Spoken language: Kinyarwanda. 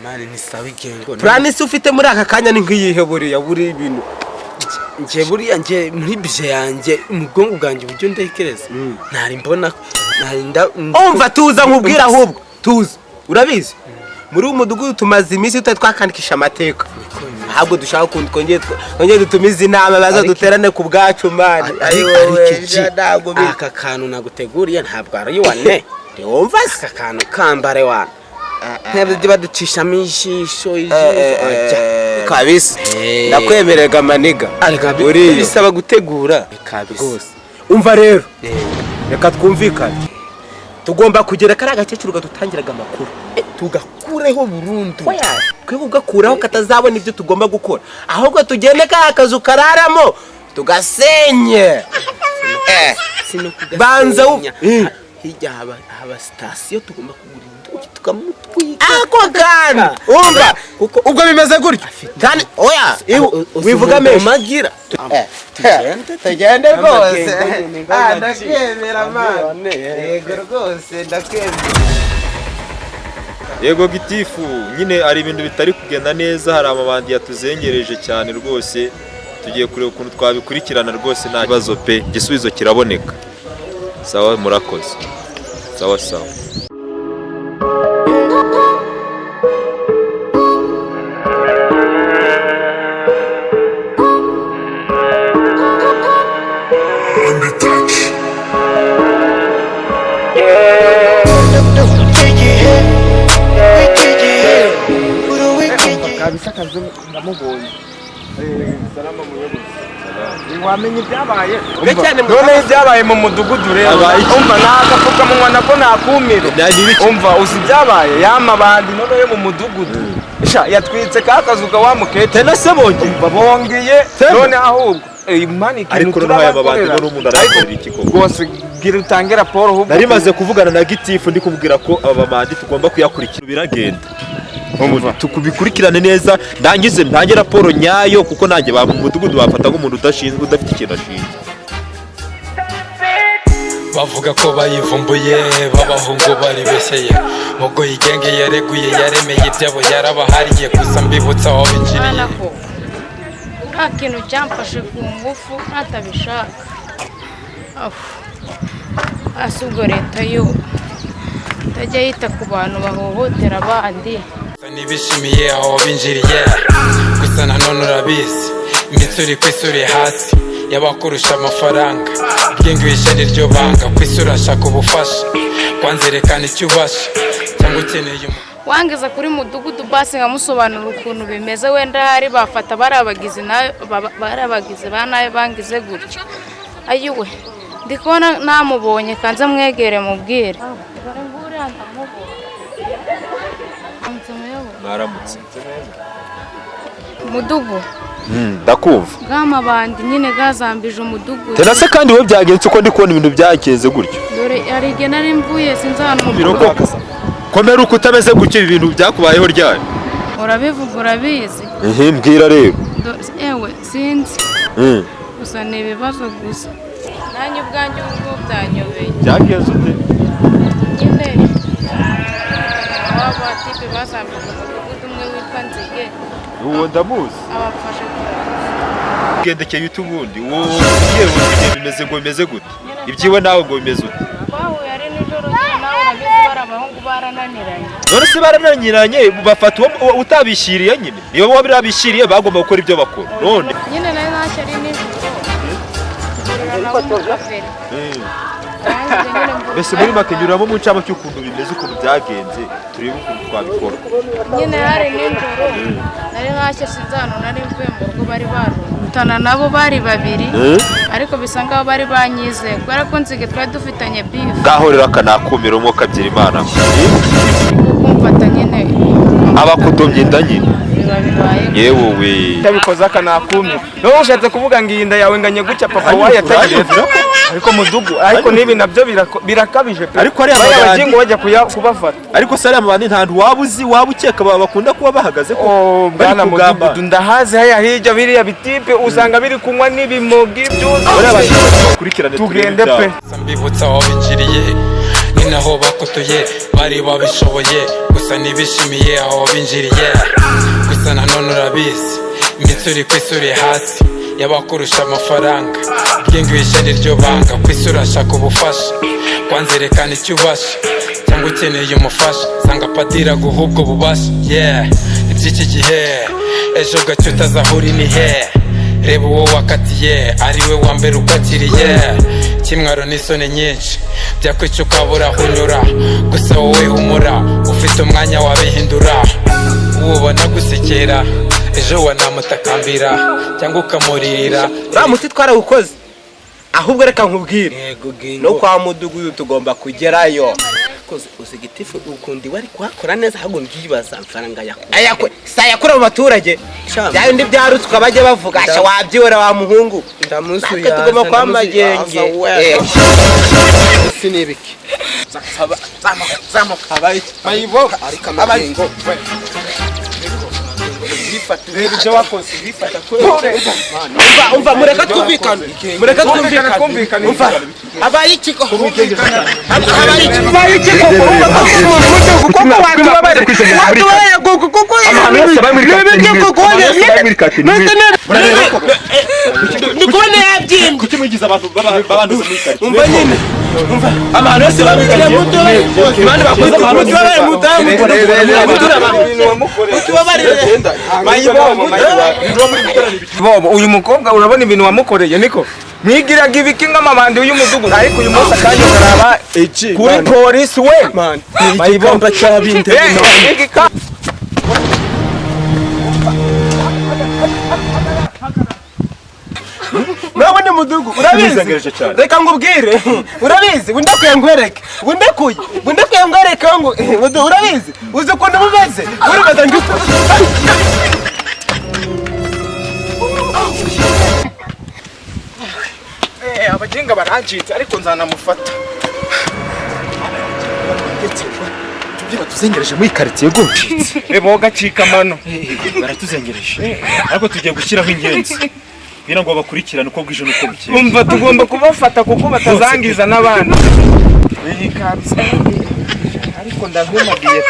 mani ni sawa igengo plan si ufite muri aka kanya ni ngiyihe buriya buri ibintu nje buriya nje muri bije yanjye umugongo bwanjye buryo ndekereza ntari mbona umva tuza nkubwira ahubwo tuza urabizi muri umudugudu tumaze iminsi twakandikisha amateka ahubwo dushaka kongera dutumize inama baza duterane ku bwacu mani aka kantu naguteguriye ntabwo ari wane wumva aka kantu kambare wana ntabwo baducishamo ijisho kabisa nakwemerega maniga bisaba gutegura rwose umva rero reka twumvikane tugomba kugera kari agakecuru gadutangiraga amakuru tugakureho burundu twe ugakuraho katazabona ibyo tugomba gukora ahubwo tugende ka akazu kararamo tugasenye banza hirya haba sitasiyo tugomba kugura induki tukamutwika ako gana umva ubwo bimeze gutyo kandi oya wivuga menshi magira tugende rwose ndakwemera mama yego rwose ndakwemera yego gitifu nyine ari ibintu bitari kugenda neza hari amabandi yatuzengereje cyane rwose tugiye kureba ukuntu twabikurikirana rwose nta kibazo pe igisubizo kiraboneka sawa murakoze sawa sawa kabisakaze ndamubonye salama muyobozi wamenye ibyabaye none ibyabaye mu mudugudu rero umva nagapfuka munwa nako nakumira umva uzi ibyabaye yamabandi none yo mu mudugudu sha yatwitse kakazuga wamukete na se bongeye none ahubwo imani ariko n'aya mabandi no umuntu arakora iki koko rwose gira utange raporo ahubwo nari maze kuvugana na gitifu ndi kubwira ko aba bandi tugomba kuyakurikira biragenda tukubikurikirane neza ndange raporo nyayo kuko nanjye ba mu mudugudu bafata nk'umuntu udashinzwe udafite ikintu ashinzwe bavuga ko bayivumbuye babahungu bari beseye mugo yigenge yareguye yaremeye ibyabo yarabahariye gusa mbibutsa aho bikiriye nta kintu cyamfashe ku ngufu ntatabishaka asubwo leta yo itajya yita ku bantu bahohotera abandi nibishimiye aho binjiriye gusa nanone urabizi imitsuri kwisuri hasi yabakurusha amafaranga bwenge wishyari ryo banga kwisura ashaka ubufasha kwanzerekana icyo ubasha cyangwa ukeneye wangeza kuri mudugudu basi nkamusobanura ukuntu bimeze wenda hari bafata barabagize ba nayo bangize gutyo ayiwe ndikubona namubonye kanze mwegere mubwire mwaramutse mudugu ndakumva bw'amabandi nyine gazambije umudugudu tena se kandi we byagenze uko ndi kubona ibintu byagenze gutyo dore hari igihe nari mvuye sinzi ahantu komera uko utameze gutyo ibi bintu byakubayeho ryari urabivuga urabizi mbwira rero ewe sinzi gusa ni ibibazo gusa nanjye ubwanjye ubwo byanyobeye byagenze ute nyine aba tipe bazambije umudugudu umwe witwa Nzigi uwo ndamuzi abafashe gendekeye utubundi uwo yewe bimeze ngo bimeze gute ibyiwe nawe ngo bimeze ute bahuye ari nijoro nawe urabizi barabahungu barananiranye none se barananiranye bafata uwo utabishyiriye nyine niyo bo birabishyiriye bagomba gukora ibyo bakora none nyine nayo ntacyo ari nijoro tugurira nawe mu kaferi mbese muri make nyuramo mu ncamo cy'ukuntu bimeze ukuntu byagenze turebe ukuntu twabikora nyine hari nijoro nari ntacyo sinzi ahantu nari mvuye mu rugo bari barutana nabo bari babiri ariko bisa ngaho bari banyizeye kubera ko Nzigi twari dufitanye bifu ngahorera akanakumira umwuka abyira imana kumfata nyine abakudomye inda nyine yewe we ndabikoza akanakumira no ushatse kuvuga ngo iyi nda yawe nganye gutya papa wayatagiye ariko mudugu ariko nibi nabyo birakabije pe ariko ari abaganga bajya kubafata ariko sari amabandi ntandu wabuzi ukeka bakunda kuba bahagaze ko bwana mudugudu ndahaze haya hirya biriya bitipe usanga biri kunywa n'ibimogi byose kurikirane tugende pe mbibutsa aho bikiriye ni naho bakotoye bari babishoboye gusa ntibishimiye aho binjiriye gusa nanone urabizi imitsi uri ku isi uri hasi y'abakurusha amafaranga ubwenge wishyari ryo banga ku isi urashaka ubufasha kwanzerekana icyo ubasha cyangwa ukeneye umufasha sanga padira guha ubwo bubasha iby'iki gihe ejo gacyo utazahura inihe reba uwo wakatiye ariwe wa mbere ukakiriye kimwaro n'isoni nyinshi byakwica ukabura aho unyura gusa wowe humura ufite umwanya wabihindura uwubona gusekera ejo wanamutakambira cyangwa ukamuririra uriya muti twarawukoze ahubwo reka nkubwire no kwa mudugudu tugomba kugerayo uzigitifu ukundi wari kuhakora neza ahubwo ndibaza amafaranga sayakura mu baturage bya bindi byarutswe bajye bavuga asha wabyibora wa muhungu ndamusuya tugomba kwa magenge sinibiki zamuka abaye Mayibobo ariko amagingo umva mureka twumvikane umva abaye ikiko ndikubona yabyimbye kuki mwigize abantu babanduza muri karitsiye umva nyine abantu bose babikira muto bandi bakoze abantu bari mutamu Mayibobo uyu mukobwa urabona ibintu wamukoreye niko mwigiraga ibiki nk'amabandi y'umudugudu ariko uyu munsi akanya karaba kuri polisi we Mayibobo cyabinde urabona umudugu urabizi reka ngubwire urabizi bundekuye ngwereke bundekuye ngwereke ngo urabizi uzi ukuntu bumeze uribaza ngo abaginga barancitse ariko nzanamufata batuzengereje muri karitsiye gucitse reba gacika amano baratuzengereje ariko tugiye gushyiraho ingenzi kugira ngo bakurikirane uko bwije n'uko bukeye umva tugomba kubafata kuko batazangiza n'abandi ariko ndabimagiye